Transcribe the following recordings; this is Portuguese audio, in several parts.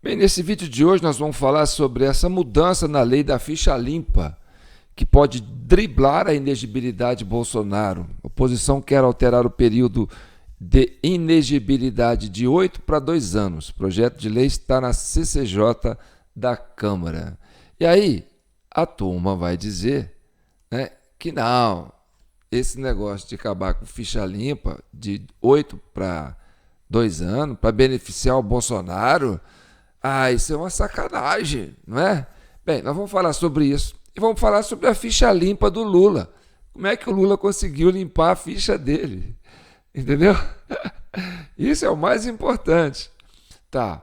Bem, nesse vídeo de hoje nós vamos falar sobre essa mudança na lei da ficha limpa, que pode driblar a inegibilidade de Bolsonaro. A oposição quer alterar o período de inegibilidade de 8 para 2 anos. O projeto de lei está na CCJ da Câmara. E aí, a turma vai dizer, né, que não, esse negócio de acabar com ficha limpa de 8 para 2 anos, para beneficiar o Bolsonaro, isso é uma sacanagem, não é? Bem, nós vamos falar sobre isso e vamos falar sobre a ficha limpa do Lula. Como é que o Lula conseguiu limpar a ficha dele? Entendeu? Isso é o mais importante. Tá.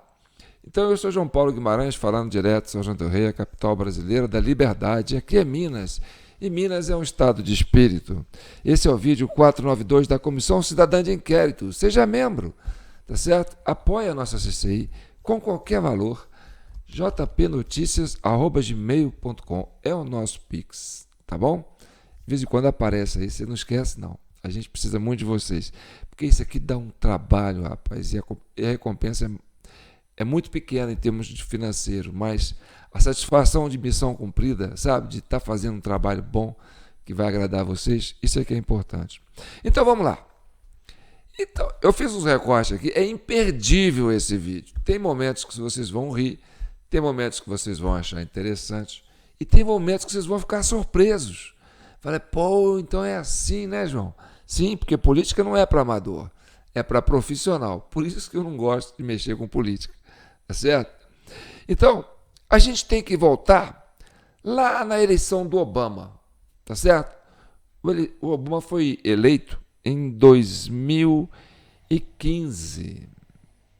Então eu sou João Paulo Guimarães, falando direto de São João del Rei, a capital brasileira da liberdade. Aqui é Minas. E Minas é um estado de espírito. Esse é o vídeo 492 da Comissão Cidadã de Inquérito. Seja membro, tá certo? Apoie a nossa CCI com qualquer valor. jpnoticias@gmail.com é o nosso Pix, tá bom? De vez em quando aparece aí, você não esquece não. A gente precisa muito de vocês, porque isso aqui dá um trabalho, rapaz, e a recompensa é muito pequena em termos de financeiro, mas a satisfação de missão cumprida, sabe, de estar fazendo um trabalho bom que vai agradar vocês, isso é que é importante. Então vamos lá. Então, eu fiz uns recortes aqui, é imperdível esse vídeo. Tem momentos que vocês vão rir, tem momentos que vocês vão achar interessante e tem momentos que vocês vão ficar surpresos. Falei, pô, então é assim, né, João? Sim, porque política não é para amador, é para profissional. Por isso que eu não gosto de mexer com política, tá certo? Então, a gente tem que voltar lá na eleição do Obama, tá certo? O Obama foi eleito em 2015.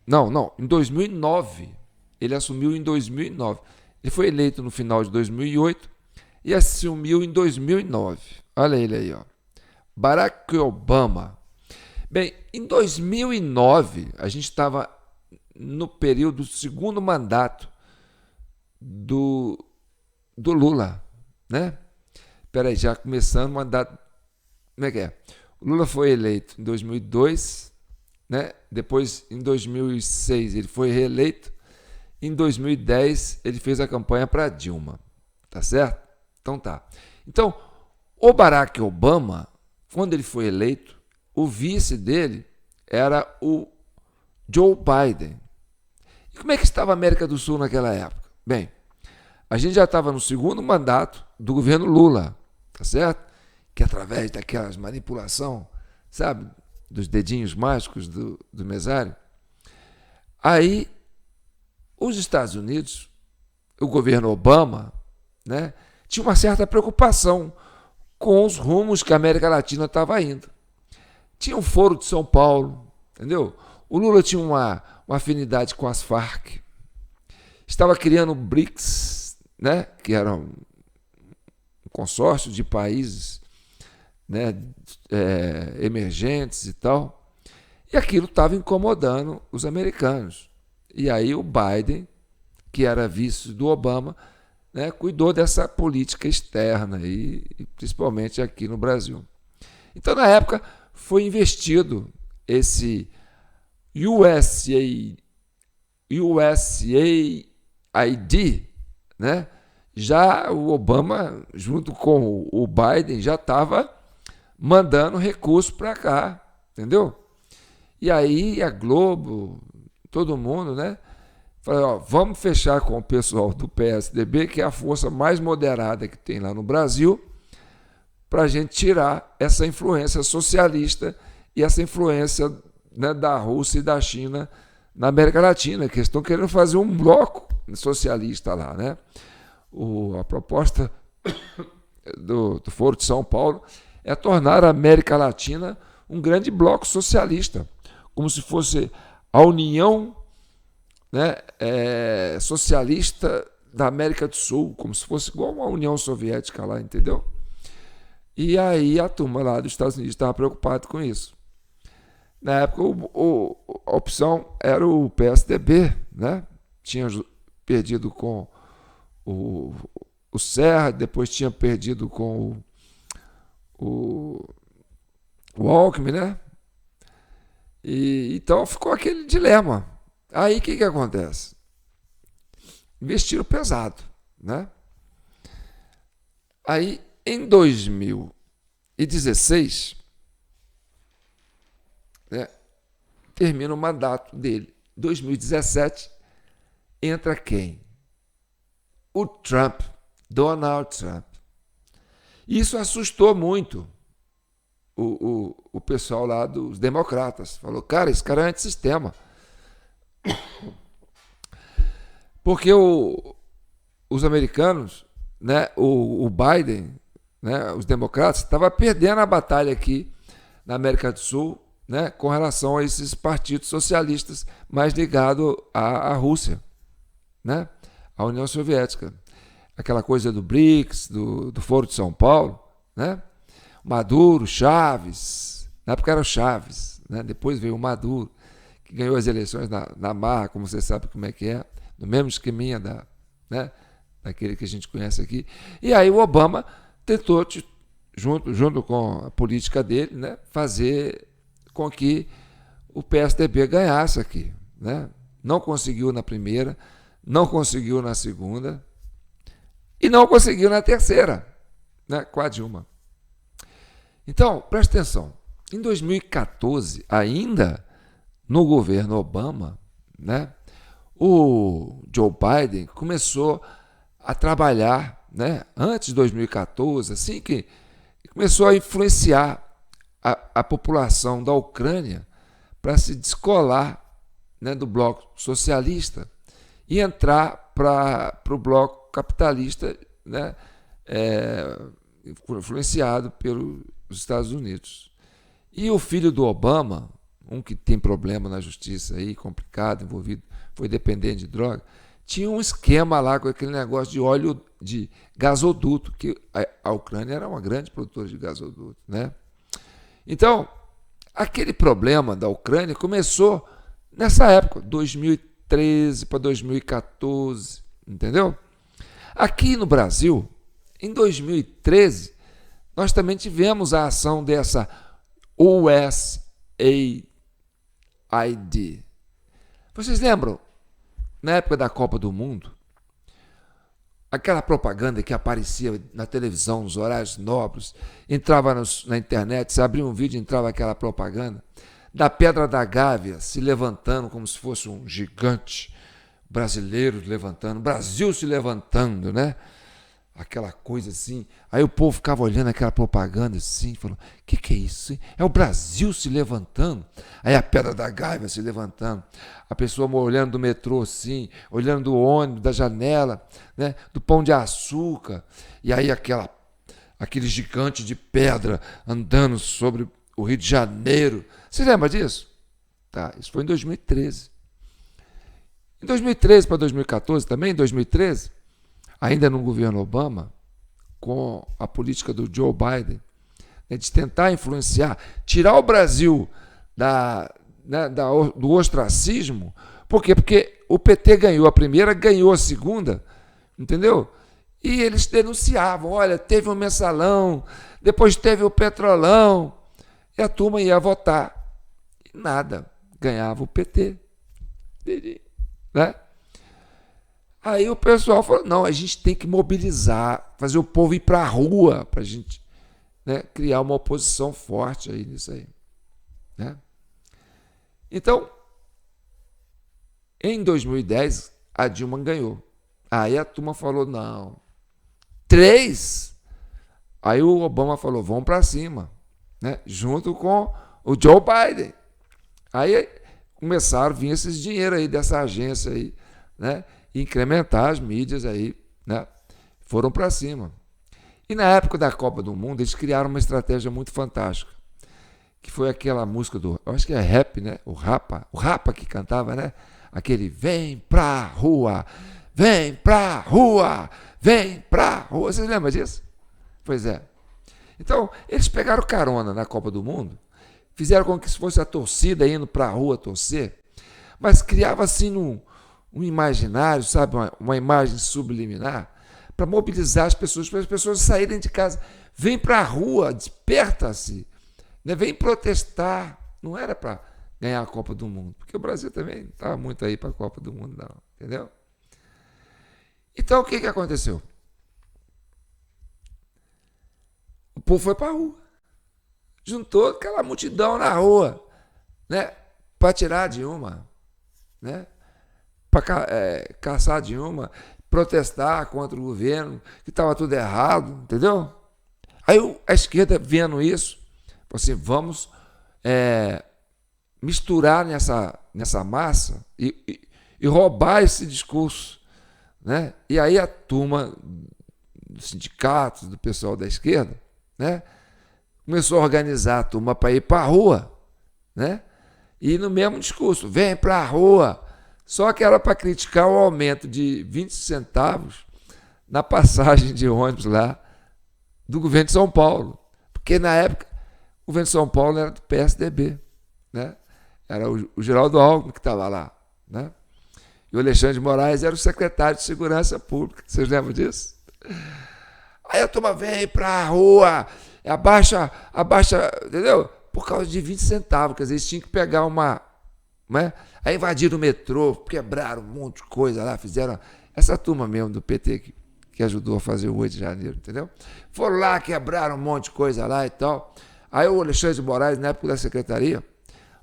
Não, em 2009. Ele assumiu em 2009. Ele foi eleito no final de 2008 e assumiu em 2009. Olha ele aí, ó. Barack Obama. Bem, em 2009, a gente estava no período do segundo mandato do Lula, né? Peraí, já começando o mandato. Como é que é? O Lula foi eleito em 2002, né? Depois, em 2006, ele foi reeleito. Em 2010, ele fez a campanha para Dilma. Tá certo? Então tá. Então, o Barack Obama, quando ele foi eleito, o vice dele era o Joe Biden. E como é que estava a América do Sul naquela época? Bem, a gente já estava no segundo mandato do governo Lula, tá certo? Que através daquelas manipulação, sabe, dos dedinhos mágicos do mesário, aí os Estados Unidos, o governo Obama, né, tinha uma certa preocupação com os rumos que a América Latina estava indo. Tinha um Foro de São Paulo, entendeu? O Lula tinha uma afinidade com as Farc, estava criando o BRICS, né, que era um consórcio de países, né, emergentes e tal, e aquilo estava incomodando os americanos. E aí o Biden, que era vice do Obama, né, cuidou dessa política externa, e principalmente aqui no Brasil. Então, na época, foi investido esse USAID, né? Já o Obama, junto com o Biden, já estava mandando recursos para cá, entendeu? E aí a Globo, todo mundo, né? Falou, ó, vamos fechar com o pessoal do PSDB, que é a força mais moderada que tem lá no Brasil, para a gente tirar essa influência socialista e essa influência, né, da Rússia e da China na América Latina, que estão querendo fazer um bloco socialista lá, né? A proposta do Foro de São Paulo é tornar a América Latina um grande bloco socialista, como se fosse a União, né, socialista da América do Sul, como se fosse igual a União Soviética lá, entendeu? E aí a turma lá dos Estados Unidos estava preocupada com isso. Na época, a opção era o PSDB, né? Tinha perdido com o Serra, depois tinha perdido com o Alckmin, né? E então ficou aquele dilema. Aí o que acontece? investiram pesado, né? Aí, em 2016, né, termina o mandato dele. 2017, entra quem? O Trump, Donald Trump. Isso assustou muito o pessoal lá dos democratas. Falou, cara, esse cara é antissistema. Porque os americanos, né, o Biden, né, os democratas, estavam perdendo a batalha aqui na América do Sul, né, com relação a esses partidos socialistas mais ligados à Rússia, né, à União Soviética. Aquela coisa do BRICS, do Foro de São Paulo, né? Maduro, Chaves, na época era o Chaves, né? Depois veio o Maduro, que ganhou as eleições na marra, como você sabe como é que é, no mesmo esqueminha né? Daquele que a gente conhece aqui. E aí o Obama tentou, junto com a política dele, né, fazer com que o PSDB ganhasse aqui, né? Não conseguiu na primeira, não conseguiu na segunda, e não conseguiu na terceira, né, com a Dilma. Então, presta atenção. Em 2014, ainda no governo Obama, né, o Joe Biden começou a trabalhar, né, antes de 2014, assim que começou a influenciar a população da Ucrânia para se descolar, né, do bloco socialista e entrar para o bloco capitalista, né, influenciado pelos Estados Unidos. E o filho do Obama, um que tem problema na justiça aí, complicado, envolvido, foi dependente de droga, tinha um esquema lá com aquele negócio de óleo de gasoduto, que a Ucrânia era uma grande produtora de gasoduto, né? Então, aquele problema da Ucrânia começou nessa época, 2013 para 2014, entendeu? Aqui no Brasil, em 2013, nós também tivemos a ação dessa USAID. Vocês lembram, na época da Copa do Mundo, aquela propaganda que aparecia na televisão, nos horários nobres, entrava na internet, você abria um vídeo e entrava aquela propaganda da Pedra da Gávea se levantando como se fosse um gigante, brasileiro levantando, Brasil se levantando, né? Aquela coisa assim. Aí o povo ficava olhando aquela propaganda assim, falando, o que é isso? Hein? É o Brasil se levantando? Aí a Pedra da Gávea se levantando. A pessoa olhando do metrô assim, olhando do ônibus, da janela, né? Do Pão de Açúcar. E aí aquele gigante de pedra andando sobre o Rio de Janeiro. Você lembra disso? Tá, isso foi em 2013. Em 2013 para 2014 também, em 2013, ainda no governo Obama, com a política do Joe Biden, né, de tentar influenciar, tirar o Brasil do ostracismo. Por quê? Porque o PT ganhou a primeira, ganhou a segunda, entendeu? E eles denunciavam, olha, teve um mensalão, depois teve o petrolão, e a turma ia votar. E nada, ganhava o PT. Né? Aí o pessoal falou, não, a gente tem que mobilizar, fazer o povo ir para a rua para a gente, né, criar uma oposição forte aí nisso aí. Né? Então, em 2010, a Dilma ganhou. Aí a turma falou, não, 3? Aí o Obama falou, vamos para cima, né, junto com o Joe Biden. Aí começaram a vir esses dinheiros aí dessa agência aí, né? E incrementar as mídias aí, né? Foram para cima. E na época da Copa do Mundo, eles criaram uma estratégia muito fantástica, que foi aquela música eu acho que é rap, né? O Rapa que cantava, né? Aquele vem pra rua, vem pra rua, vem pra rua. Vocês lembram disso? Pois é. Então, eles pegaram carona na Copa do Mundo, fizeram com que fosse a torcida indo para a rua torcer, mas criava assim um imaginário, sabe, uma imagem subliminar, para mobilizar as pessoas, para as pessoas saírem de casa. Vem para a rua, desperta-se, né? Vem protestar. Não era para ganhar a Copa do Mundo, porque o Brasil também não estava muito aí para a Copa do Mundo, não, entendeu? Então, o que aconteceu? O povo foi para a rua. Juntou aquela multidão na rua, né? Para tirar a Dilma, né? Para caçar a Dilma, protestar contra o governo, que estava tudo errado, entendeu? Aí a esquerda, vendo isso, falou assim, vamos misturar nessa massa e roubar esse discurso, né? E aí a turma dos sindicatos, do pessoal da esquerda, né? Começou a organizar a turma para ir para a rua, né? E no mesmo discurso, vem para a rua. Só que era para criticar o aumento de 20 centavos na passagem de ônibus lá do governo de São Paulo. Porque na época o governo de São Paulo era do PSDB, né? Era o Geraldo Alckmin que estava lá, né? E o Alexandre de Moraes era o secretário de Segurança Pública. Vocês lembram disso? Aí a turma vem para a rua, abaixa, entendeu? Por causa de 20 centavos, quer dizer, eles tinham que pegar uma... Né? Aí invadiram o metrô, quebraram um monte de coisa lá, fizeram... Essa turma mesmo do PT que ajudou a fazer o 8 de janeiro, entendeu? Foram lá, quebraram um monte de coisa lá e tal. Aí o Alexandre de Moraes, na época da secretaria,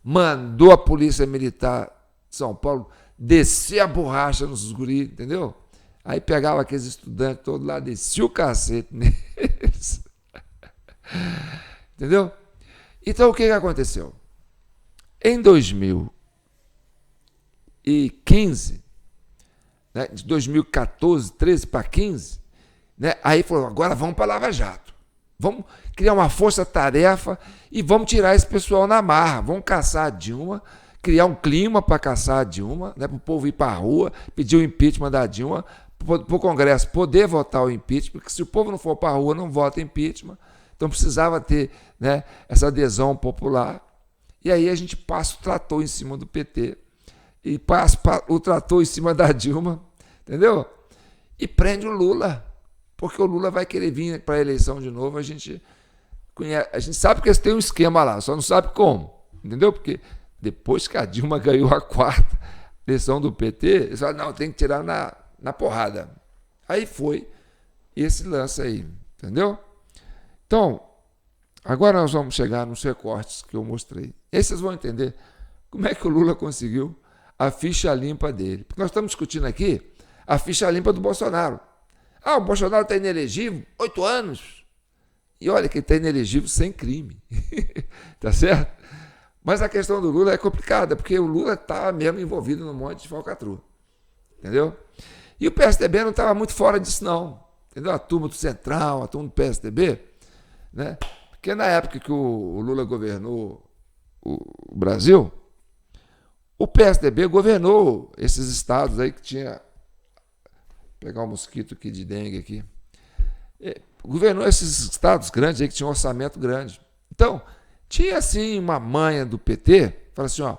mandou a Polícia Militar de São Paulo descer a borracha nos guris, entendeu? Aí pegava aqueles estudantes todos lá, descia o cacete neles. Entendeu? Então, o que aconteceu? Em 2015, né, de 2014, 13 para 15, né, aí falou, agora vamos para Lava Jato. Vamos criar uma força-tarefa e vamos tirar esse pessoal na marra. Vamos caçar a Dilma, criar um clima para caçar a Dilma, né, para o povo ir para a rua, pedir o impeachment da Dilma, para o Congresso poder votar o impeachment, porque se o povo não for para a rua, não vota impeachment. Então precisava ter, né, essa adesão popular. E aí a gente passa o trator em cima do PT e passa o trator em cima da Dilma, entendeu? E prende o Lula, porque o Lula vai querer vir para a eleição de novo. A gente sabe que eles têm um esquema lá, só não sabe como, entendeu? Porque depois que a Dilma ganhou a 4ª eleição do PT, eles falaram, não, tem que tirar na porrada. Aí foi esse lance aí, entendeu? Então, agora nós vamos chegar nos recortes que eu mostrei. Aí vocês vão entender como é que o Lula conseguiu a ficha limpa dele. Porque nós estamos discutindo aqui a ficha limpa do Bolsonaro. Ah, o Bolsonaro está inelegível, 8 anos. E olha que ele está inelegível sem crime. Tá certo? Mas a questão do Lula é complicada, porque o Lula estava mesmo envolvido num monte de falcatrua. Entendeu? E o PSDB não estava muito fora disso, não. Entendeu? A turma do Centrão, a turma do PSDB, né? Porque na época que o Lula governou o Brasil, o PSDB governou esses estados aí que tinha... Vou pegar um mosquito aqui de dengue aqui. Governou esses estados grandes aí que tinham um orçamento grande. Então, tinha assim uma manha do PT, fala assim, ó,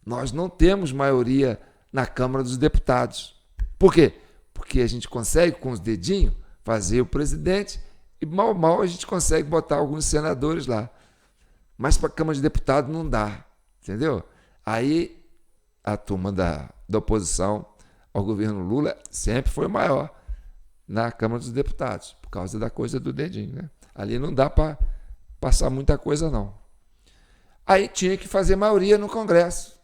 nós não temos maioria na Câmara dos Deputados. Por quê? Porque a gente consegue com os dedinhos fazer o presidente e mal a gente consegue botar alguns senadores lá. Mas para a Câmara de Deputados não dá, entendeu? Aí a turma da oposição ao governo Lula sempre foi maior na Câmara dos Deputados, por causa da coisa do dedinho, né? Ali não dá para passar muita coisa, não. Aí tinha que fazer maioria no Congresso.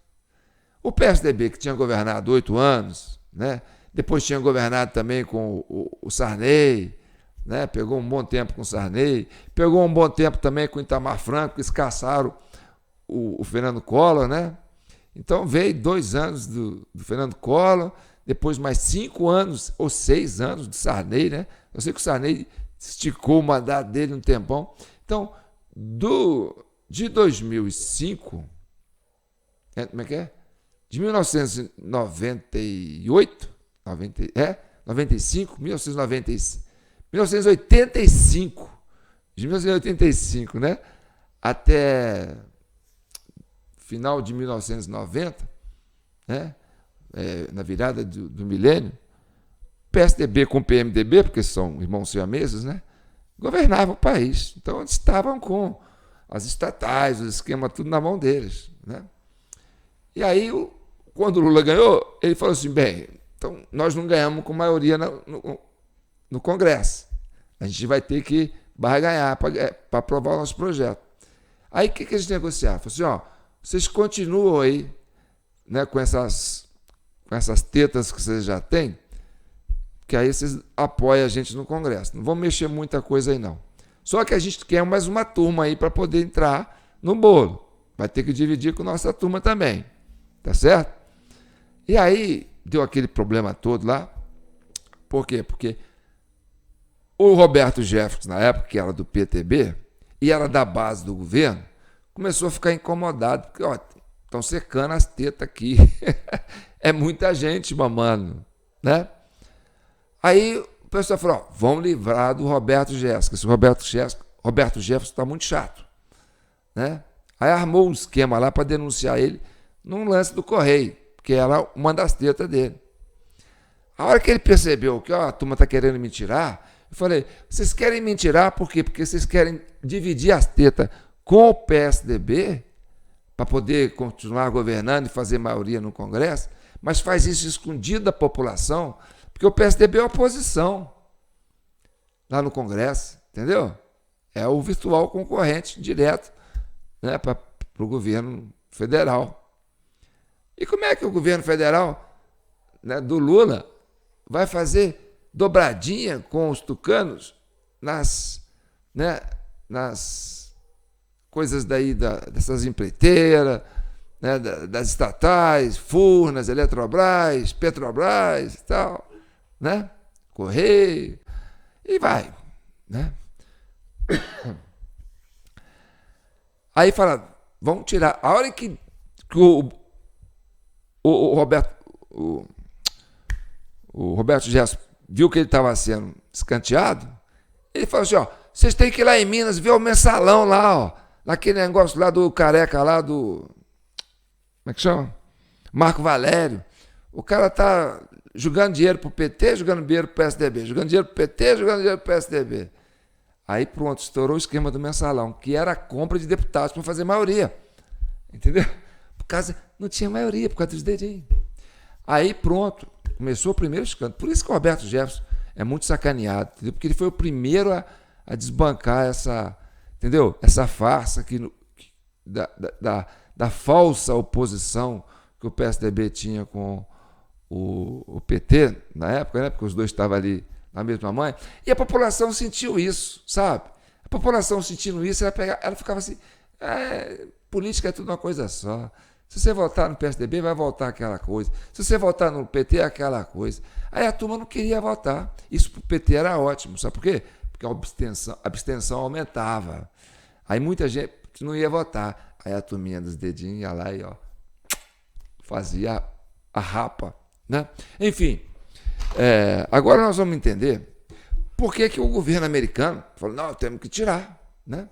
O PSDB, que tinha governado 8 anos, né? Depois tinha governado também com o Sarney, né? Pegou um bom tempo com o Sarney, pegou um bom tempo também com o Itamar Franco, que escaçaram o Fernando Collor, né? Então veio 2 anos do Fernando Collor, depois mais 5 anos ou 6 anos do Sarney, né? Eu sei que o Sarney esticou o mandato dele um tempão. Então, de 2005, como é que é? De 1998, 95, 1985, de 1985, né? Até final de 1990, né? Na virada do milênio, PSDB com PMDB, porque são irmãos siameses, né? Governava o país. Então, eles estavam com as estatais, o esquema, tudo na mão deles, né? E aí, quando o Lula ganhou, ele falou assim, bem, Então, nós não ganhamos com maioria no Congresso. A gente vai ter que barganhar para aprovar o nosso projeto. Aí, o que a gente negociar? Falou assim, ó, vocês continuam aí, né, com essas tetas que vocês já têm, que aí vocês apoiam a gente no Congresso. Não vão mexer muita coisa aí, não. Só que a gente quer mais uma turma aí para poder entrar no bolo. Vai ter que dividir com a nossa turma também. Tá certo? E aí, deu aquele problema todo lá. Por quê? Porque o Roberto Jefferson, na época, que era do PTB, e era da base do governo, começou a ficar incomodado, porque, ó, estão secando as tetas aqui. É muita gente mamando, né? Aí o pessoal falou, ó, vamos livrar do Roberto Jefferson. Esse Roberto Jefferson está muito chato, né? Aí armou um esquema lá para denunciar ele num lance do Correio, que era uma das tetas dele. A hora que ele percebeu que ó, a turma está querendo me tirar, eu falei, vocês querem me tirar por quê? Porque vocês querem dividir as tetas com o PSDB para poder continuar governando e fazer maioria no Congresso, mas faz isso escondido da população, porque o PSDB é oposição lá no Congresso, entendeu? É o virtual concorrente direto, né, para o governo federal. E como é que o governo federal, né, do Lula vai fazer dobradinha com os tucanos nas coisas daí dessas empreiteiras, né, das estatais, Furnas, Eletrobras, Petrobras e tal, né? Correio, e vai, né? Aí fala, vamos tirar. A hora que o Roberto Jefferson viu que ele estava sendo escanteado, ele falou assim, ó, vocês têm que ir lá em Minas ver o mensalão lá, ó, naquele negócio lá do careca lá do... Como é que chama? Marco Valério. O cara tá jogando dinheiro pro PT, jogando dinheiro pro PSDB, jogando dinheiro pro PT, jogando dinheiro pro PSDB. Aí pronto, estourou o esquema do mensalão, que era a compra de deputados para fazer maioria. Entendeu? Por causa, não tinha maioria, por causa dos dedinhos. Aí pronto, começou o primeiro escândalo. Por isso que o Roberto Jefferson é muito sacaneado, entendeu? Porque ele foi o primeiro a desbancar essa, entendeu? Essa farsa da falsa oposição que o PSDB tinha com o PT na época, né? Porque os dois estavam ali na mesma mãe, e a população sentiu isso, sabe? A população sentindo isso, ela ficava assim, política é tudo uma coisa só. Se você votar no PSDB, vai votar aquela coisa. Se você votar no PT, é aquela coisa. Aí a turma não queria votar. Isso para o PT era ótimo, sabe por quê? Porque a abstenção aumentava. Aí muita gente não ia votar. Aí a turminha dos dedinhos ia lá e ó, fazia a rapa, né? Enfim, agora nós vamos entender por que o governo americano falou, não, temos que tirar, né?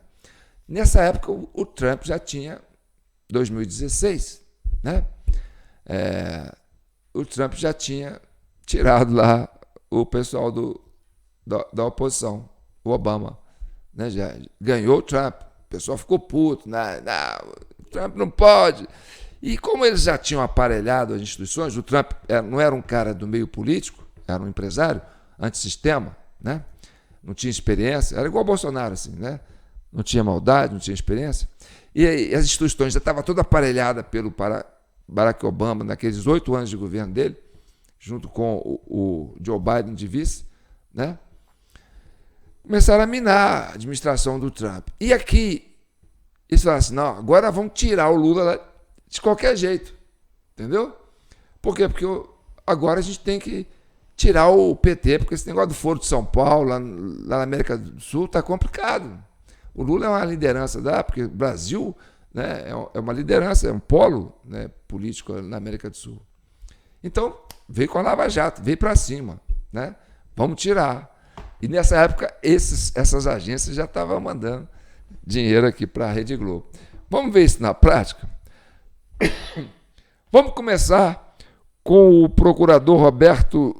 Nessa época o Trump já tinha 2016, né? O Trump já tinha tirado lá o pessoal da oposição, o Obama, né? Já ganhou o Trump, o pessoal ficou puto, não, o Trump não pode. E como eles já tinham aparelhado as instituições, o Trump não era um cara do meio político, era um empresário antissistema, né? Não tinha experiência, era igual o Bolsonaro, assim, né? Não tinha maldade, não tinha experiência. E as instituições já estavam toda aparelhada pelo Barack Obama naqueles 8 anos de governo dele, junto com o Joe Biden de vice, né? Começaram a minar a administração do Trump. E aqui, eles falaram assim, não, agora vamos tirar o Lula lá de qualquer jeito, entendeu? Por quê? Porque agora a gente tem que tirar o PT, porque esse negócio do Foro de São Paulo, lá na América do Sul, está complicado. O Lula é uma liderança porque o Brasil, né, é uma liderança, é um polo, né, político na América do Sul. Então, veio com a Lava Jato, veio para cima, né? Vamos tirar. E nessa época, essas agências já estavam mandando dinheiro aqui para a Rede Globo. Vamos ver isso na prática? Vamos começar com o procurador Roberto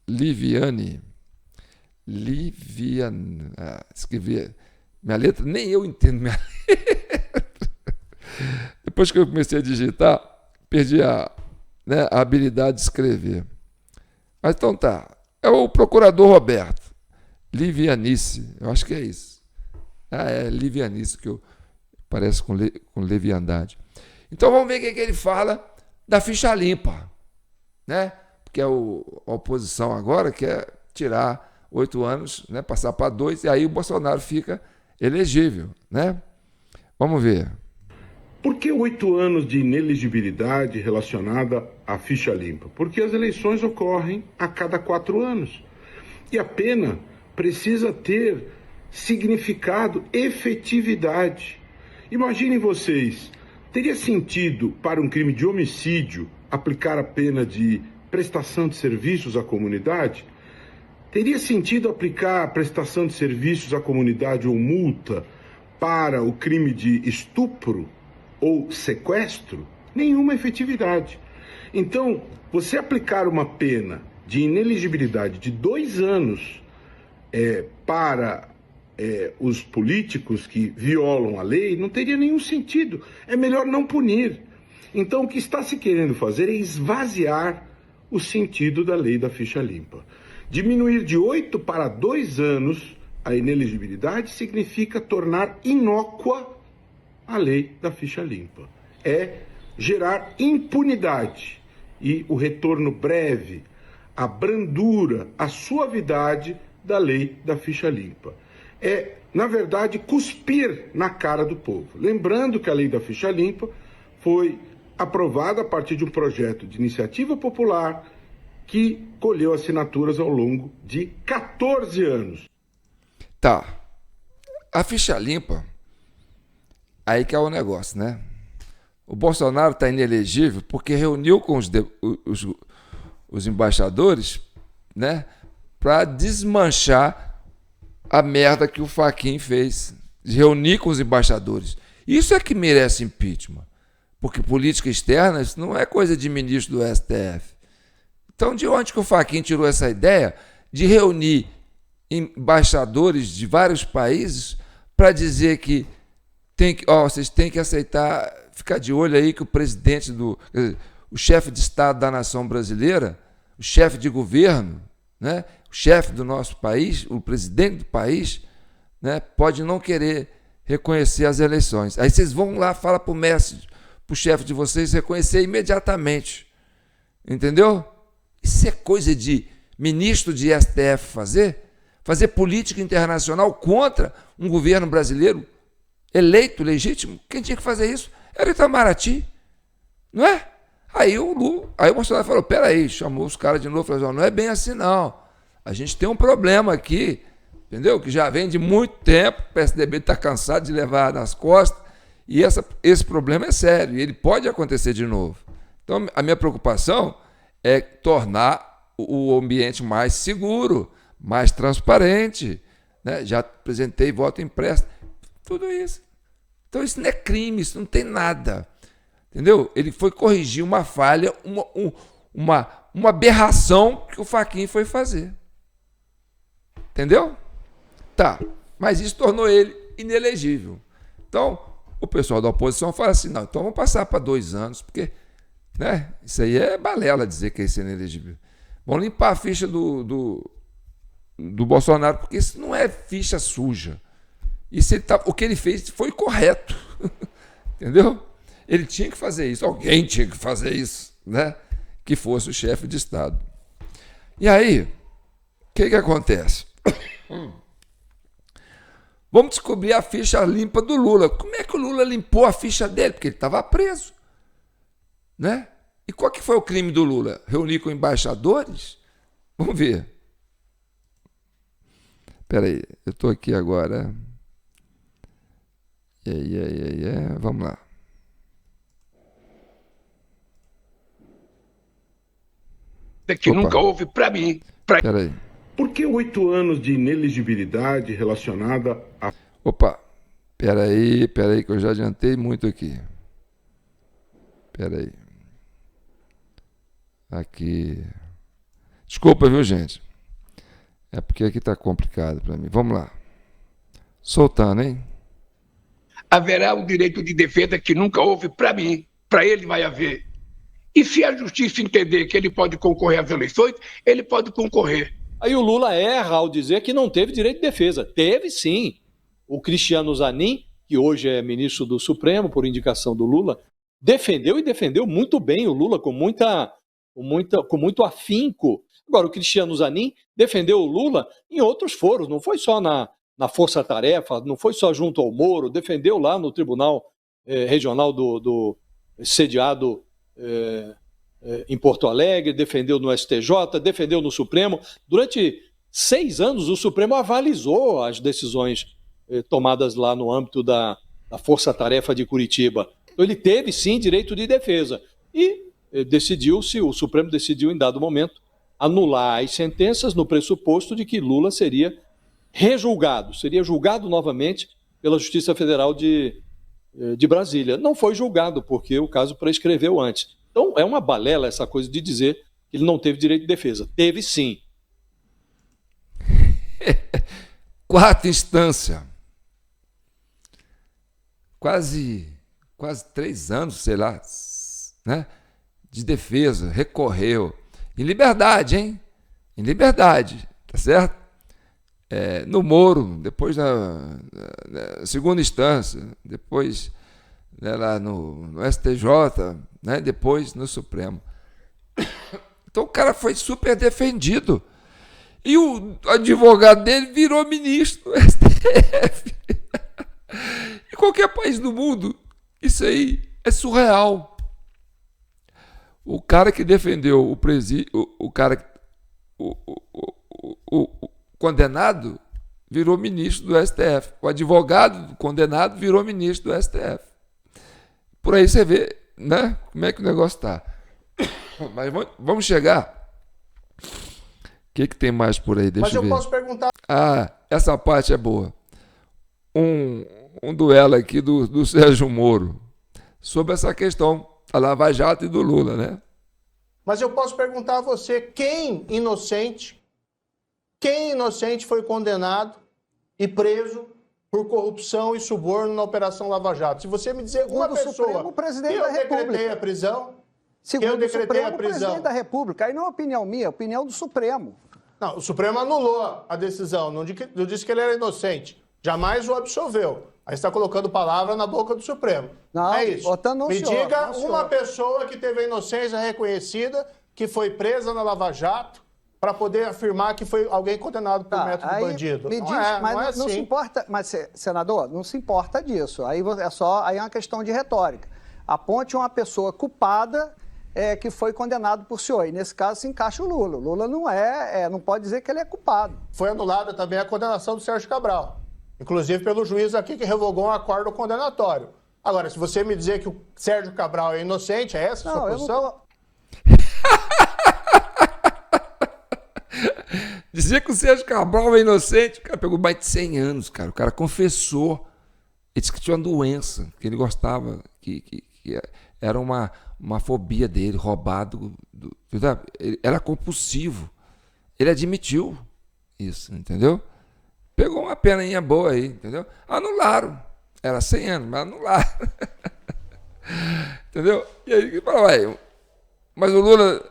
Liviani. Escrevi minha letra, nem eu entendo minha letra. Depois que eu comecei a digitar, perdi né, a habilidade de escrever. Mas então tá. É o procurador Roberto Livianice, eu acho que é isso. Ah, é Livianice, que eu parece com leviandade. Então vamos ver o que ele fala da ficha limpa, né? Porque a oposição agora quer tirar 8 anos, né, passar para 2, e aí o Bolsonaro fica elegível, né? Vamos ver. Por que 8 anos de inelegibilidade relacionada à ficha limpa? Porque as eleições ocorrem a cada 4 anos. E a pena precisa ter significado, efetividade. Imaginem vocês, teria sentido para um crime de homicídio aplicar a pena de prestação de serviços à comunidade? Teria sentido aplicar a prestação de serviços à comunidade ou multa para o crime de estupro ou sequestro? Nenhuma efetividade. Então, você aplicar uma pena de ineligibilidade de 2 anos para os políticos que violam a lei não teria nenhum sentido. É melhor não punir. Então, o que está se querendo fazer é esvaziar o sentido da lei da ficha limpa. Diminuir de 8 para 2 anos a inelegibilidade significa tornar inócua a lei da ficha limpa. É gerar impunidade e o retorno breve, a brandura, a suavidade da lei da ficha limpa. É, na verdade, cuspir na cara do povo. Lembrando que a lei da ficha limpa foi aprovada a partir de um projeto de iniciativa popular que colheu assinaturas ao longo de 14 anos. Tá. A ficha limpa, aí que é o negócio, né? O Bolsonaro está inelegível porque reuniu com os embaixadores, né, para desmanchar a merda que o Fachin fez, de reunir com os embaixadores. Isso é que merece impeachment, porque política externa isso não é coisa de ministro do STF. Então, de onde que o Fachin tirou essa ideia de reunir embaixadores de vários países para dizer que vocês têm que aceitar, ficar de olho aí que o presidente o chefe de Estado da nação brasileira, o chefe de governo, né, o chefe do nosso país, o presidente do país, né, pode não querer reconhecer as eleições. Aí vocês vão lá, fala para o mestre, para o chefe de vocês reconhecer imediatamente. Entendeu? Isso é coisa de ministro de STF fazer? Fazer política internacional contra um governo brasileiro eleito, legítimo? Quem tinha que fazer isso era Itamaraty, não é? Aí o Bolsonaro falou, peraí, chamou os caras de novo, falou, não é bem assim não, a gente tem um problema aqui, entendeu? Que já vem de muito tempo, o PSDB está cansado de levar nas costas, e esse problema é sério, e ele pode acontecer de novo. Então, a minha preocupação é tornar o ambiente mais seguro, mais transparente, né? Já apresentei voto impresso, tudo isso. Então isso não é crime, isso não tem nada. Entendeu? Ele foi corrigir uma falha, uma aberração que o Fachin foi fazer. Entendeu? Tá, mas isso tornou ele inelegível. Então, o pessoal da oposição fala assim, não, então vamos passar para 2 anos, porque, né, isso aí é balela dizer que isso é inelegível. Vamos limpar a ficha do Bolsonaro, porque isso não é ficha suja. Isso o que ele fez foi correto. Entendeu? Ele tinha que fazer isso, alguém tinha que fazer isso, né? Que fosse o chefe de Estado. E aí, o que acontece? Vamos descobrir a ficha limpa do Lula. Como é que o Lula limpou a ficha dele? Porque ele estava preso, né? E qual que foi o crime do Lula? Reunir com embaixadores? Vamos ver. Espera aí, eu estou aqui agora. Vamos lá. Que nunca houve para mim. Espera aí. Por que 8 anos de inelegibilidade relacionada a... Opa, espera aí que eu já adiantei muito aqui. Espera aí. Aqui. Desculpa, viu, gente? É porque aqui está complicado para mim. Vamos lá. Soltando, hein? Haverá um direito de defesa que nunca houve para mim. Para ele vai haver. E se a justiça entender que ele pode concorrer às eleições, ele pode concorrer. Aí o Lula erra ao dizer que não teve direito de defesa. Teve sim. O Cristiano Zanin, que hoje é ministro do Supremo, por indicação do Lula, defendeu e defendeu muito bem o Lula, com muito afinco. Agora, o Cristiano Zanin defendeu o Lula em outros foros, não foi só na Força-Tarefa, não foi só junto ao Moro, defendeu lá no Tribunal Regional sediado em Porto Alegre, defendeu no STJ, defendeu no Supremo. Durante 6 anos, o Supremo avalizou as decisões tomadas lá no âmbito da Força-Tarefa de Curitiba. Então, ele teve, sim, direito de defesa. E o Supremo decidiu, em dado momento, anular as sentenças no pressuposto de que Lula seria julgado novamente pela Justiça Federal de Brasília. Não foi julgado, porque o caso prescreveu antes. Então, é uma balela essa coisa de dizer que ele não teve direito de defesa. Teve, sim. 4ª instância. Quase 3 anos, sei lá, né, de defesa, recorreu. Em liberdade, hein? Em liberdade, tá certo? No Moro, depois na 2ª instância, depois lá no STJ, né, depois no Supremo. Então o cara foi super defendido. E o advogado dele virou ministro do STF. Em qualquer país do mundo, isso aí é surreal. O cara que defendeu o condenado virou ministro do STF. O advogado do condenado virou ministro do STF. Por aí você vê, né, como é que o negócio está. Mas vamos chegar. O que tem mais por aí? Deixa eu ver. Posso perguntar... Essa parte é boa. Um duelo aqui do Sérgio Moro sobre essa questão da Lava Jato e do Lula, né? Mas eu posso perguntar a você, quem inocente foi condenado e preso por corrupção e suborno na Operação Lava Jato? Se você me dizer uma pessoa Supremo, presidente da que eu decretei República. a prisão, Segundo o Supremo, presidente da República. Aí não é opinião minha, é opinião do Supremo. Não, o Supremo anulou a decisão, não disse que ele era inocente. Jamais o absolveu. Aí está colocando palavra na boca do Supremo. Não, é isso. não, Me senhor, diga não, uma senhor. pessoa que teve a inocência reconhecida, que foi presa na Lava Jato, para poder afirmar que foi alguém condenado por método bandido. Me diz, mas não assim. se importa, mas senador, não se importa disso. Aí é uma questão de retórica. Aponte uma pessoa culpada que foi condenado por senhor. E nesse caso se encaixa o Lula. O Lula não pode dizer que ele é culpado. Foi anulada também a condenação do Sérgio Cabral. Inclusive pelo juiz aqui que revogou um acordo condenatório. Agora, se você me dizer que o Sérgio Cabral é inocente, é essa a sua posição? Dizer que o Sérgio Cabral é inocente, o cara pegou mais de 100 anos, cara. O cara confessou. Ele disse que tinha uma doença, que ele gostava, que era uma fobia dele, roubado. Ele era compulsivo. Ele admitiu isso, entendeu? Pegou uma peninha boa aí, entendeu? Anularam. Era 100 anos, mas anularam. Entendeu? E aí, mas o Lula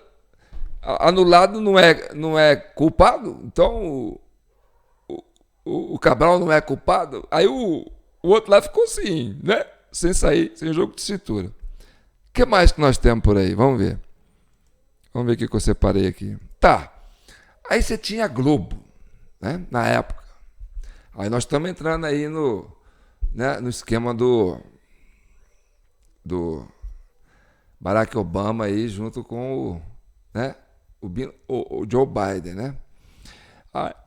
anulado não é culpado? Então o Cabral não é culpado? Aí o outro lá ficou assim, né? Sem sair, sem jogo de cintura. O que mais que nós temos por aí? Vamos ver. Vamos ver o que eu separei aqui. Tá. Aí você tinha a Globo, né? Na época. Aí nós estamos entrando aí no esquema do Barack Obama aí junto com o Joe Biden, né?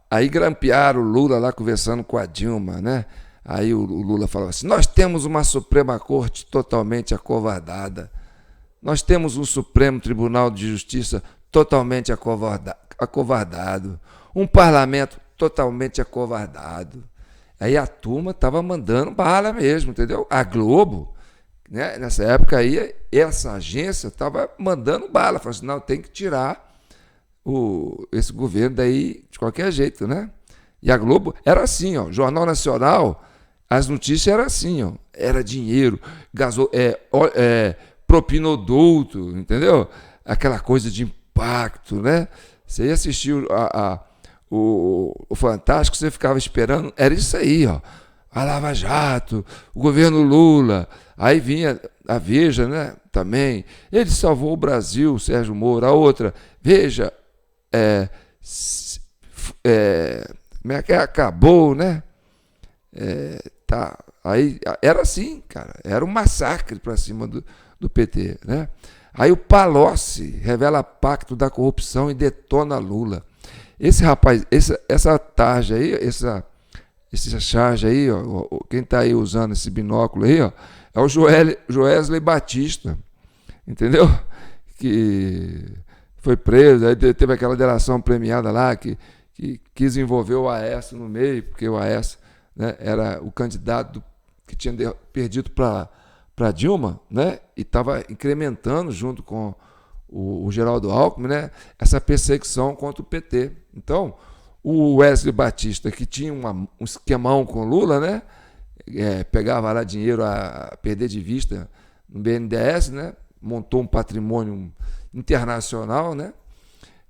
Aí grampearam o Lula lá conversando com a Dilma, né? Aí o Lula falou assim: nós temos uma Suprema Corte totalmente acovardada, nós temos um Supremo Tribunal de Justiça totalmente acovardado, um parlamento totalmente acovardado. Aí a turma estava mandando bala mesmo, entendeu? A Globo, né, nessa época aí, essa agência estava mandando bala, falando assim: não, tem que tirar esse governo daí de qualquer jeito, né? E a Globo era assim, ó, Jornal Nacional, as notícias eram assim, ó, era dinheiro, propinoduto, entendeu? Aquela coisa de impacto, né? Você ia assistir o Fantástico, você ficava esperando, era isso aí, ó. A Lava Jato, o governo Lula, aí vinha a Veja, né? Também, ele salvou o Brasil, Sérgio Moro, a outra, Veja, como é que é? Acabou, né? Tá. Aí era assim, cara, era um massacre para cima do PT, né? Aí o Palocci revela pacto da corrupção e detona Lula. Esse rapaz, essa tarja aí, essa charge aí, ó, quem está aí usando esse binóculo aí, ó, é o Joesley Batista, entendeu? Que foi preso, aí teve aquela delação premiada lá que quis envolver o Aécio no meio, porque o Aécio, né, era o candidato que tinha perdido para Dilma, né, e estava incrementando junto com o Geraldo Alckmin, né, essa perseguição contra o PT. Então, o Wesley Batista, que tinha um esquemão com Lula, né, pegava lá dinheiro a perder de vista no BNDES, né, montou um patrimônio internacional, né,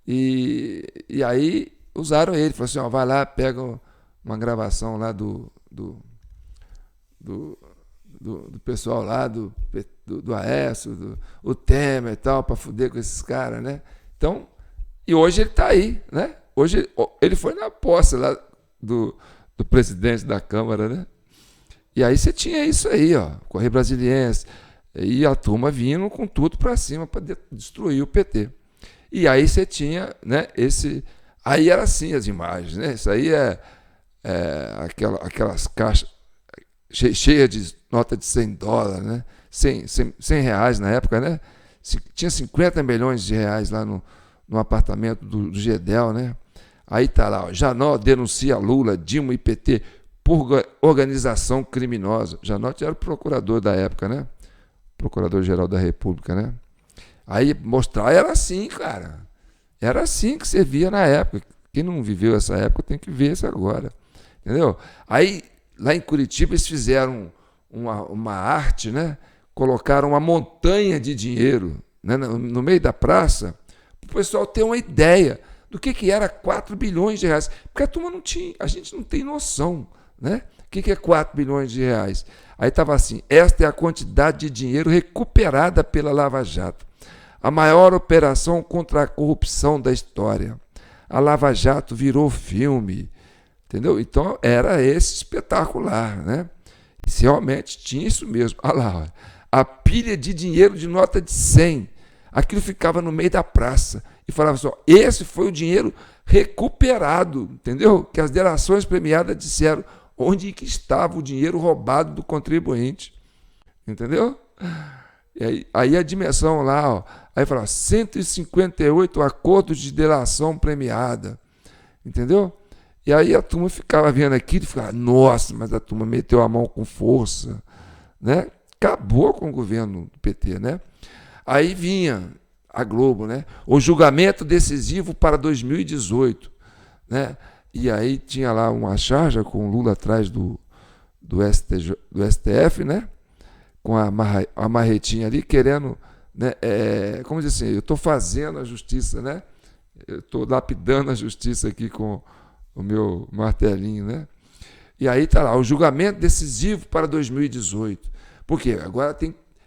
e aí usaram ele, falaram assim, ó, vai lá, pega uma gravação lá do pessoal lá, do Aécio, o Temer e tal, para fuder com esses caras, né? Então, e hoje ele está aí, né? Hoje ele foi na posse lá do presidente da Câmara, né? E aí você tinha isso aí, ó, Correio Brasiliense, e a turma vindo com tudo para cima para destruir o PT. E aí você tinha, né, aí era assim as imagens, né? Isso aí aquelas caixas cheias de nota de $100, né? 100 reais na época, né? Tinha 50 milhões de reais lá no apartamento do Gedel, né? Aí tá lá, ó, Janot denuncia Lula, Dilma e PT por organização criminosa. Janot era o procurador da época, né? Procurador-geral da República, né? Aí mostrar era assim, cara. Era assim que você via na época. Quem não viveu essa época tem que ver isso agora. Entendeu? Aí, lá em Curitiba, eles fizeram uma arte, né? Colocaram uma montanha de dinheiro, né, no meio da praça, para o pessoal ter uma ideia do que era 4 bilhões de reais. Porque a turma a gente não tem noção, né? O que é 4 bilhões de reais? Aí estava assim, esta é a quantidade de dinheiro recuperada pela Lava Jato. A maior operação contra a corrupção da história. A Lava Jato virou filme, entendeu? Então era esse espetacular, né? E se realmente tinha isso mesmo. Olha lá, olha, a pilha de dinheiro de nota de 100. Aquilo ficava no meio da praça e falava só, esse foi o dinheiro recuperado, entendeu? Que as delações premiadas disseram onde que estava o dinheiro roubado do contribuinte, entendeu? E aí a dimensão lá, ó, aí fala 158 acordos de delação premiada, entendeu? E aí a turma ficava vendo aquilo e ficava, nossa, mas a turma meteu a mão com força, né? Acabou com o governo do PT, né? Aí vinha a Globo, né? O julgamento decisivo para 2018, né? E aí tinha lá uma charge com o Lula atrás do STF, né? Com a marretinha ali, querendo, né? Como dizer assim, eu estou fazendo a justiça, né? Eu estou lapidando a justiça aqui com o meu martelinho, né? E aí está lá, o julgamento decisivo para 2018. Por quê? Agora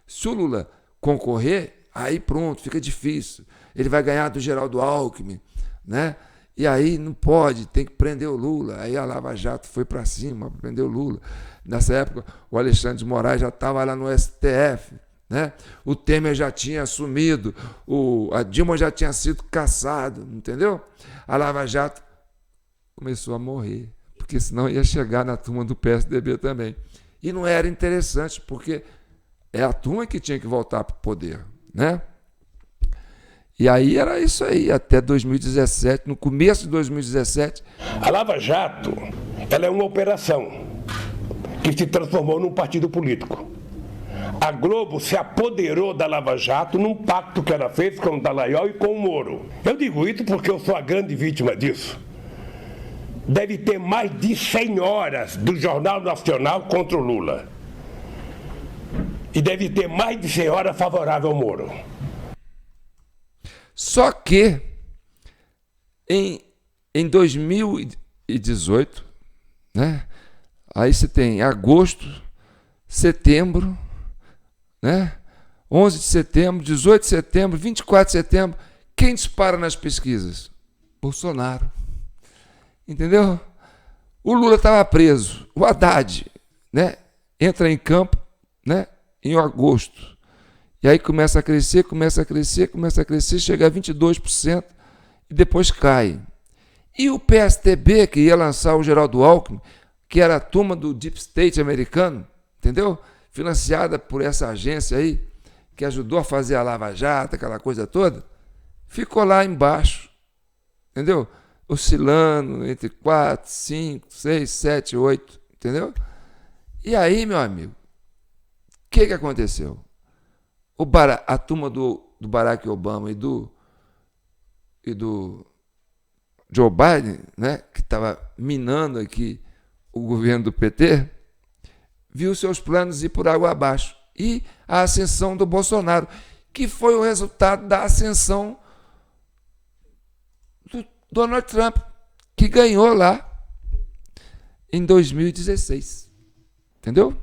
se o Lula concorrer, aí pronto, fica difícil. Ele vai ganhar do Geraldo Alckmin, né? E aí não pode, tem que prender o Lula. Aí a Lava Jato foi para cima para prender o Lula. Nessa época, o Alexandre de Moraes já estava lá no STF, né? O Temer já tinha assumido, a Dilma já tinha sido cassado, entendeu? A Lava Jato começou a morrer, porque senão ia chegar na turma do PSDB também. E não era interessante, porque é a turma que tinha que voltar para o poder, né? E aí era isso aí, até 2017, no começo de 2017. A Lava Jato, ela é uma operação que se transformou num partido político. A Globo se apoderou da Lava Jato num pacto que ela fez com o Dallagnol e com o Moro. Eu digo isso porque eu sou a grande vítima disso. Deve ter mais de 100 horas do Jornal Nacional contra o Lula. e deve ter mais de 100 horas favorável ao Moro. Só que em 2018, né? Aí você tem agosto, setembro, né? 11 de setembro, 18 de setembro, 24 de setembro. Quem dispara nas pesquisas? Bolsonaro. Entendeu? O Lula estava preso. O Haddad, né? Entra em campo, né? Em agosto. E aí começa a crescer, chega a 22% e depois cai. E o PSDB, que ia lançar o Geraldo Alckmin, que era a turma do Deep State americano, entendeu? Financiada por essa agência aí, que ajudou a fazer a Lava Jato, aquela coisa toda, ficou lá embaixo, entendeu? Oscilando entre 4, 5, 6, 7, 8, entendeu? E aí, meu amigo, o que aconteceu? A turma do Barack Obama e do Joe Biden, né, que estava minando aqui o governo do PT, viu seus planos ir por água abaixo. E a ascensão do Bolsonaro, que foi o resultado da ascensão do Donald Trump, que ganhou lá em 2016. Entendeu?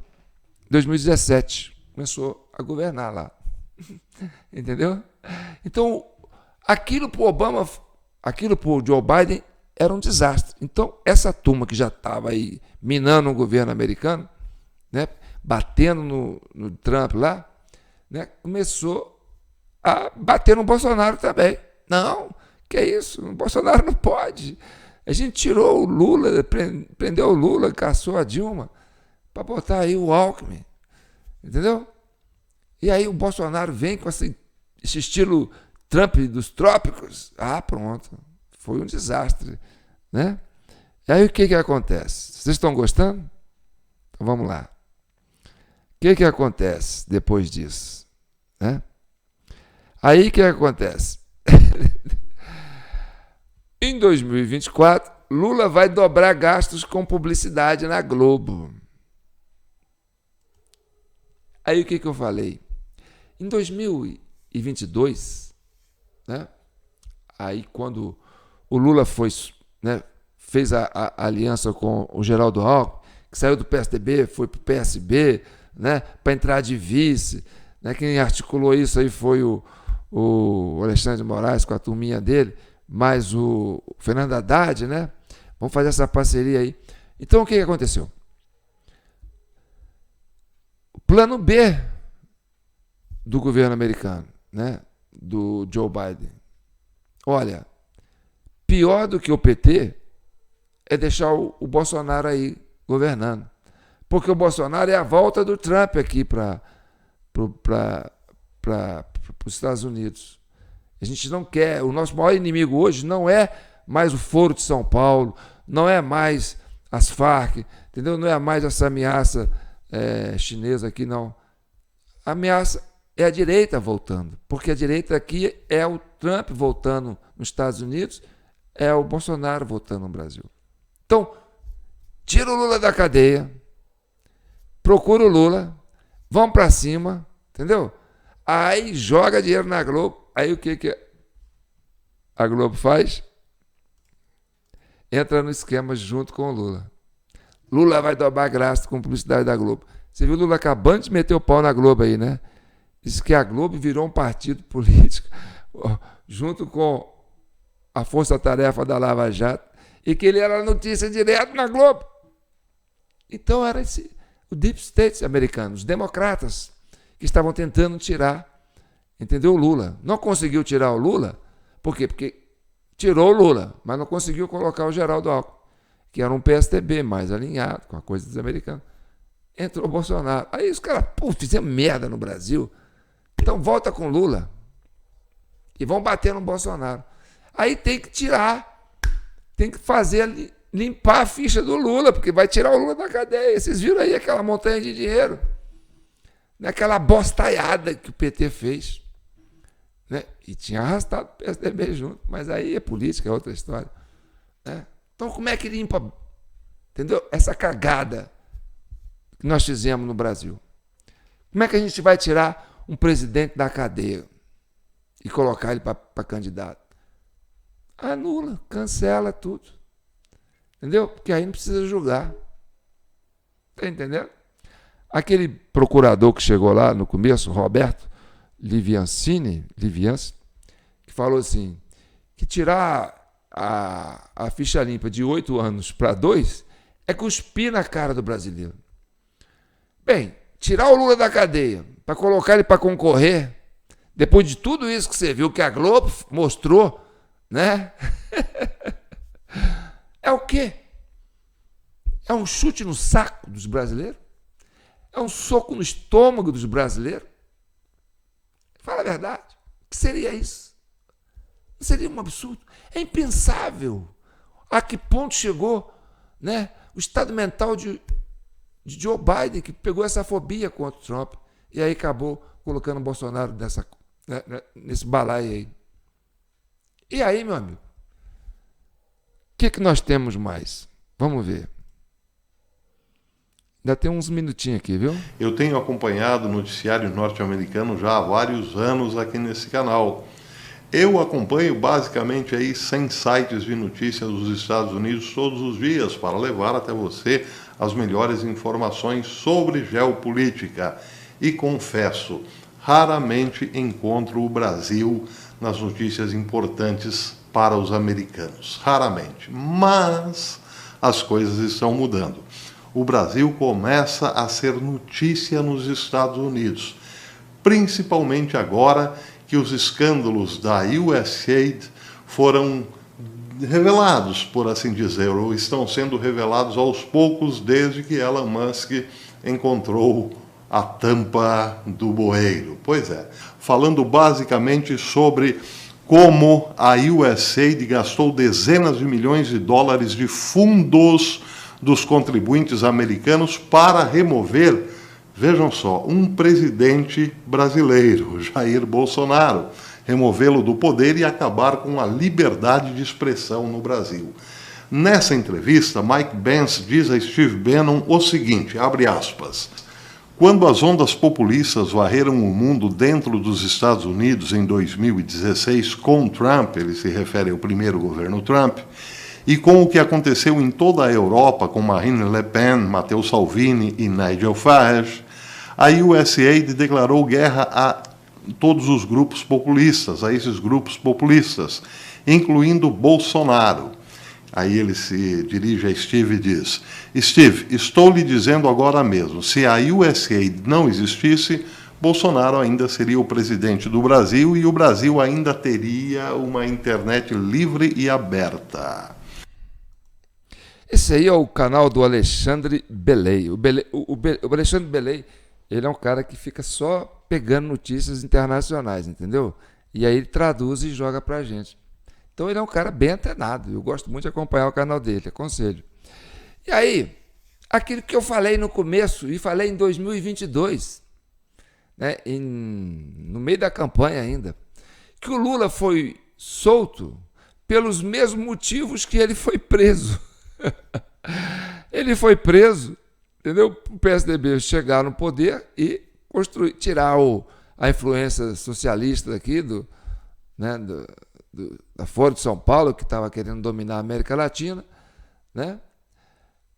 2017. Começou a governar lá. Entendeu? Então, aquilo para o Obama, aquilo para o Joe Biden era um desastre. Então, essa turma que já estava aí minando o governo americano, né, batendo no Trump lá, né, começou a bater no Bolsonaro também. Não, que é isso? O Bolsonaro não pode. A gente tirou o Lula, prendeu o Lula, caçou a Dilma, para botar aí o Alckmin. Entendeu? E aí o Bolsonaro vem com esse estilo Trump dos trópicos. Ah, pronto. Foi um desastre, né? E aí o que acontece? Vocês estão gostando? Então vamos lá. O que acontece depois disso? Né? Aí o que acontece? Em 2024, Lula vai dobrar gastos com publicidade na Globo. Aí o que eu falei? Em 2022, né? Aí quando o Lula foi, né, fez a aliança com o Geraldo Alckmin, que saiu do PSDB, foi para o PSB, né, para entrar de vice, né, quem articulou isso aí foi o Alexandre de Moraes com a turminha dele, mais o Fernando Haddad, né? Vamos fazer essa parceria aí. Então o que aconteceu? O plano B do governo americano, né, do Joe Biden. Olha, pior do que o PT é deixar o Bolsonaro aí governando. Porque o Bolsonaro é a volta do Trump aqui para os Estados Unidos. A gente não quer, o nosso maior inimigo hoje não é mais o Foro de São Paulo, não é mais as Farc, entendeu? Não é mais essa ameaça chinesa aqui, não. A ameaça é a direita voltando, porque a direita aqui é o Trump voltando nos Estados Unidos, é o Bolsonaro voltando no Brasil. Então, tira o Lula da cadeia, procura o Lula, vão para cima, entendeu? Aí joga dinheiro na Globo. Aí o que a Globo faz? Entra no esquema junto com o Lula. Lula vai dobrar gasto com publicidade da Globo. Você viu o Lula acabando de meter o pau na Globo aí, né? Diz que a Globo virou um partido político junto com a força-tarefa da Lava Jato e que ele era notícia direto na Globo. Então era o Deep State americano, os democratas, que estavam tentando tirar, entendeu, o Lula. Não conseguiu tirar o Lula, por quê? Porque tirou o Lula, mas não conseguiu colocar o Geraldo Alckmin, que era um PSDB mais alinhado com a coisa dos americanos. Entrou o Bolsonaro. Aí os caras, fizeram merda no Brasil. Então volta com o Lula e vão bater no Bolsonaro. Aí tem que tirar, tem que fazer, limpar a ficha do Lula, porque vai tirar o Lula da cadeia. Vocês viram aí aquela montanha de dinheiro, naquela bostaiada que o PT fez, né? E tinha arrastado o PSDB junto, mas aí é política, é outra história, né? Então como é que limpa, entendeu? Essa cagada que nós fizemos no Brasil. Como é que a gente vai tirar um presidente da cadeia e colocar ele para candidato? Anula, cancela tudo. Entendeu? Porque aí não precisa julgar. Está entendendo? Aquele procurador que chegou lá no começo, Roberto Liviancini, que falou assim, que tirar a ficha limpa de 8 anos para 2 é cuspir na cara do brasileiro. Bem, tirar o Lula da cadeia para colocar ele para concorrer, depois de tudo isso que você viu que a Globo mostrou, né? É o quê? É um chute no saco dos brasileiros? É um soco no estômago dos brasileiros? Fala a verdade. O que seria isso? Não seria um absurdo? É impensável. A que ponto chegou, né, o estado mental de Joe Biden, que pegou essa fobia contra o Trump e aí acabou colocando o Bolsonaro nesse balaio aí. E aí, meu amigo? O que nós temos mais? Vamos ver. Ainda tem uns minutinhos aqui, viu? Eu tenho acompanhado o noticiário norte-americano já há vários anos aqui nesse canal. Eu acompanho basicamente aí 100 sites de notícias dos Estados Unidos todos os dias para levar até você as melhores informações sobre geopolítica. E confesso, raramente encontro o Brasil nas notícias importantes para os americanos. Raramente. Mas as coisas estão mudando. O Brasil começa a ser notícia nos Estados Unidos, principalmente agora que os escândalos da USAID foram revelados, por assim dizer, ou estão sendo revelados aos poucos desde que Elon Musk encontrou a tampa do bueiro. Pois é, falando basicamente sobre como a USAID gastou dezenas de milhões de dólares de fundos dos contribuintes americanos para remover, vejam só, um presidente brasileiro, Jair Bolsonaro, removê-lo do poder e acabar com a liberdade de expressão no Brasil. Nessa entrevista, Mike Pence diz a Steve Bannon o seguinte, abre aspas, quando as ondas populistas varreram o mundo dentro dos Estados Unidos em 2016 com Trump, ele se refere ao primeiro governo Trump, e com o que aconteceu em toda a Europa com Marine Le Pen, Matteo Salvini e Nigel Farage, a USAID declarou guerra a todos os grupos populistas, a esses grupos populistas, incluindo Bolsonaro. Aí ele se dirige a Steve e diz, Steve, estou lhe dizendo agora mesmo, se a USAID não existisse, Bolsonaro ainda seria o presidente do Brasil e o Brasil ainda teria uma internet livre e aberta. Esse aí é o canal do Alexandre Beley. O Alexandre Beley, ele é um cara que fica só pegando notícias internacionais, entendeu? E aí ele traduz e joga pra gente. Então ele é um cara bem antenado. Eu gosto muito de acompanhar o canal dele, aconselho. E aí, aquilo que eu falei no começo e falei em 2022, né, no meio da campanha ainda, que o Lula foi solto pelos mesmos motivos que ele foi preso. Ele foi preso, entendeu? O PSDB chegar no poder e tirar a influência socialista daqui, da Fora de São Paulo, que estava querendo dominar a América Latina, né?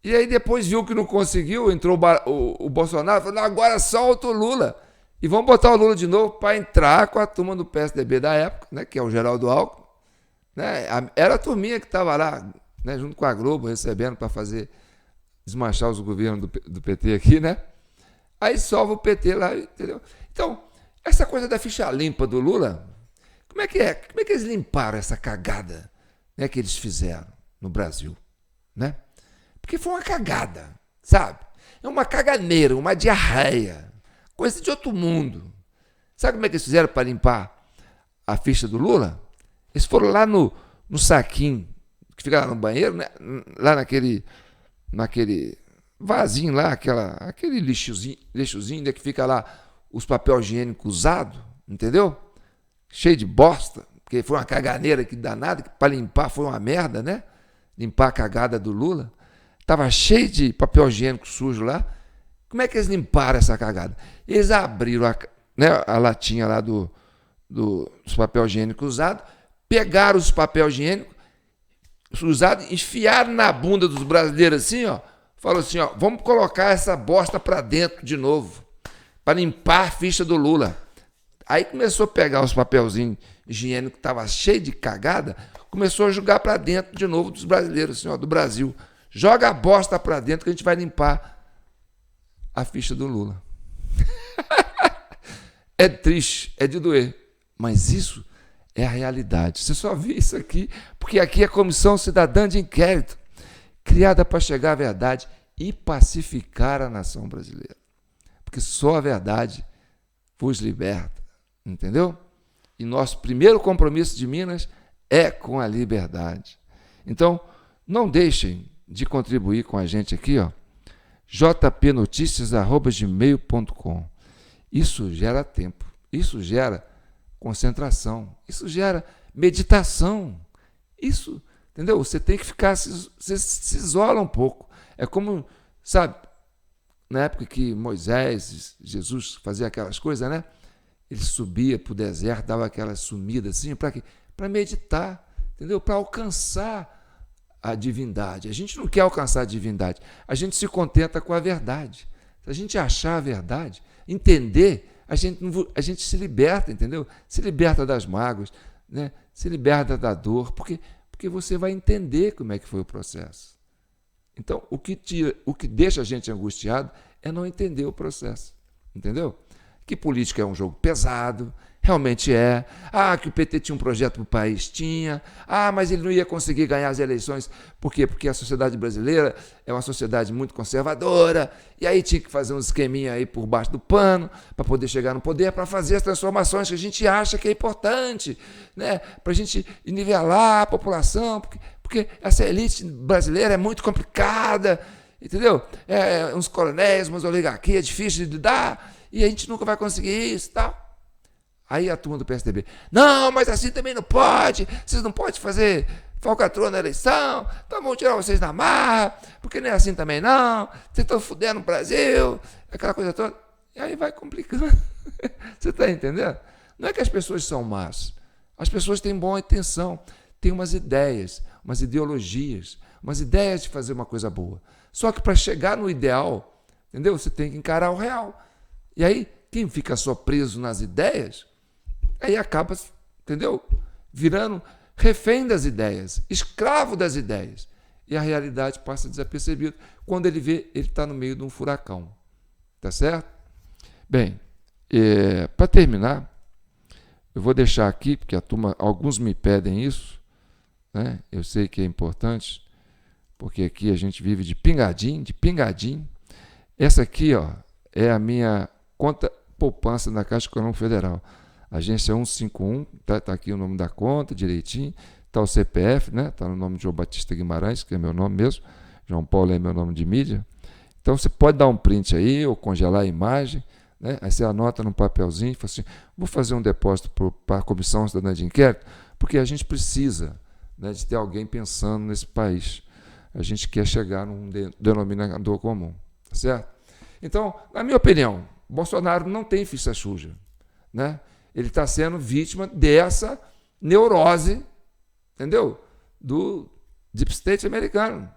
E aí depois viu que não conseguiu, entrou o Bolsonaro, falou, agora solta o Lula. E vamos botar o Lula de novo para entrar com a turma do PSDB da época, né? Que é o Geraldo Alckmin. Né? Era a turminha que estava lá, né, junto com a Globo, recebendo para fazer desmanchar os governos do PT aqui, né? Aí salva o PT lá, entendeu? Então, essa coisa da ficha limpa do Lula, como é que é? Como é que eles limparam essa cagada, né, que eles fizeram no Brasil, né? Porque foi uma cagada, sabe? É uma caganeira, uma diarreia, coisa de outro mundo. Sabe como é que eles fizeram para limpar a ficha do Lula? Eles foram lá no saquinho que fica lá no banheiro, né? Lá naquele vasinho lá, aquele lixozinho né, que fica lá os papel higiênico usado, entendeu? Cheio de bosta, porque foi uma caganeira que danada, que para limpar foi uma merda, né? Limpar a cagada do Lula. Tava cheio de papel higiênico sujo lá. Como é que eles limparam essa cagada? Eles abriram a latinha lá dos papel higiênico usado, pegaram os papel higiênico usado, enfiaram na bunda dos brasileiros assim, ó, falou assim, ó, vamos colocar essa bosta para dentro de novo, para limpar a ficha do Lula. Aí começou a pegar os papelzinhos higiênicos que estavam cheios de cagada, começou a jogar para dentro de novo dos brasileiros, assim, ó, do Brasil. Joga a bosta para dentro que a gente vai limpar a ficha do Lula. É triste, é de doer, mas isso é a realidade. Você só vê isso aqui porque aqui é a Comissão Cidadã de Inquérito, criada para chegar à verdade e pacificar a nação brasileira. Porque só a verdade vos liberta, entendeu? E nosso primeiro compromisso de Minas é com a liberdade. Então, não deixem de contribuir com a gente aqui, ó, jpnoticias@gmail.com. Isso gera tempo, isso gera concentração, isso gera meditação. Isso, entendeu? Você tem que ficar, você se isola um pouco. É como, sabe, na época que Moisés, Jesus fazia aquelas coisas, né? Ele subia para o deserto, dava aquela sumida assim, para quê? Para meditar, entendeu? Para alcançar a divindade. A gente não quer alcançar a divindade, a gente se contenta com a verdade. Se a gente achar a verdade, entender, a gente se liberta, entendeu? Se liberta das mágoas, né? Se liberta da dor, porque você vai entender como é que foi o processo. Então, o que deixa a gente angustiado é não entender o processo, entendeu? Que política é um jogo pesado, realmente é. Que o PT tinha um projeto para o país, tinha. Mas ele não ia conseguir ganhar as eleições. Por quê? Porque a sociedade brasileira é uma sociedade muito conservadora, e aí tinha que fazer um esqueminha aí por baixo do pano para poder chegar no poder, para fazer as transformações que a gente acha que é importante, né? Para a gente nivelar a população, porque essa elite brasileira é muito complicada, entendeu? Uns coronéis, umas oligarquias, é difícil de lidar, e a gente nunca vai conseguir isso e tal. Aí a turma do PSDB, não, mas assim também não pode, vocês não podem fazer falcatrua na eleição, então vamos tirar vocês da marra, porque não é assim também não, vocês estão fudendo o Brasil, aquela coisa toda. E aí vai complicando. Você está entendendo? Não é que as pessoas são más, as pessoas têm boa intenção, têm umas ideias, umas ideologias, umas ideias de fazer uma coisa boa. Só que para chegar no ideal, entendeu? Você tem que encarar o real. E aí, quem fica só preso nas ideias, aí acaba, entendeu? Virando refém das ideias, escravo das ideias. E a realidade passa desapercebida. Quando ele vê, ele está no meio de um furacão. Tá certo? Bem, para terminar, eu vou deixar aqui, porque a turma, alguns me pedem isso, né? Eu sei que é importante, porque aqui a gente vive de pingadinho. Essa aqui, ó, é a minha conta poupança da Caixa Econômica Federal. Agência 151, tá aqui o nome da conta direitinho, tá o CPF, né? Tá no nome de João Batista Guimarães, que é meu nome mesmo. João Paulo é meu nome de mídia. Então você pode dar um print aí ou congelar a imagem, né? Aí você anota num papelzinho e fala assim: vou fazer um depósito para a Comissão Cidadã de Inquérito, porque a gente precisa, né, de ter alguém pensando nesse país. A gente quer chegar num denominador comum, tá certo? Então, na minha opinião, Bolsonaro não tem ficha suja, né? Ele está sendo vítima dessa neurose, entendeu? Do Deep State americano,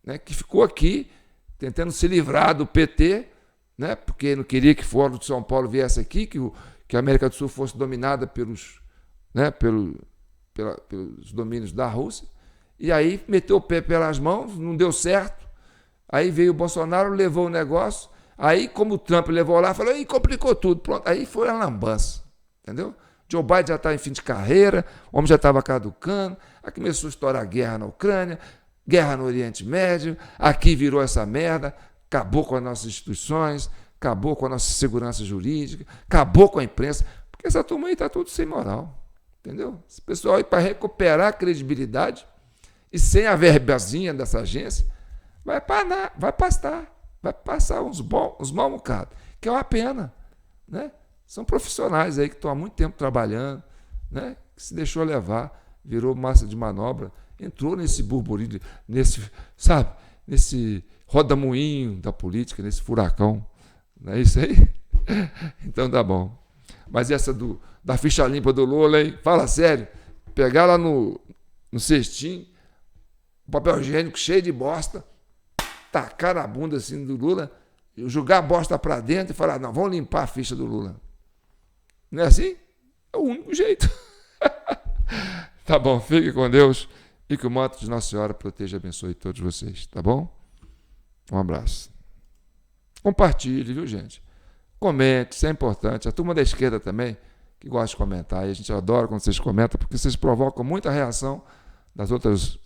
né? Que ficou aqui tentando se livrar do PT, né? Porque não queria que o Fórum de São Paulo viesse aqui, que a América do Sul fosse dominada pelos domínios da Rússia, e aí meteu o pé pelas mãos, não deu certo. Aí veio o Bolsonaro, levou o negócio. Aí, como o Trump levou lá, falou, e complicou tudo. Pronto. Aí foi a lambança, entendeu? Joe Biden já estava em fim de carreira, o homem já estava caducando, aí começou a estourar guerra na Ucrânia, guerra no Oriente Médio, aqui virou essa merda, acabou com as nossas instituições, acabou com a nossa segurança jurídica, acabou com a imprensa, porque essa turma aí está tudo sem moral, entendeu? Esse pessoal aí, para recuperar a credibilidade, e sem a verbazinha dessa agência, vai passar uns mal bocados, que é uma pena, né? São profissionais aí que estão há muito tempo trabalhando, né? Que se deixou levar, virou massa de manobra, entrou nesse burburinho, nesse rodamuinho da política, nesse furacão, Não é isso aí? Então tá bom. Mas essa da ficha limpa do Lula, hein? Fala sério. Pegar lá no cestinho, papel higiênico cheio de bosta, tacar na bunda assim do Lula, jogar a bosta pra dentro e falar, não, vamos limpar a ficha do Lula. Não é assim? É o único jeito. Tá bom, fique com Deus e que o manto de Nossa Senhora proteja e abençoe todos vocês, tá bom? Um abraço. Compartilhe, viu, gente? Comente, isso é importante. A turma da esquerda também, que gosta de comentar, e a gente adora quando vocês comentam, porque vocês provocam muita reação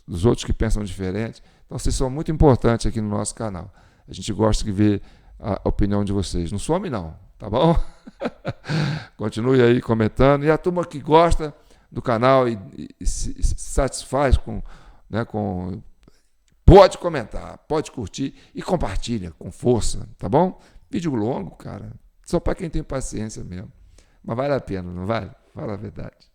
dos outros que pensam diferente. Então, vocês são muito importantes aqui no nosso canal. A gente gosta de ver a opinião de vocês. Não some, não, tá bom? Continue aí comentando. E a turma que gosta do canal e se satisfaz com pode comentar, pode curtir e compartilha com força, tá bom? Vídeo longo, cara, só para quem tem paciência mesmo. Mas vale a pena, não vale? Fala a verdade.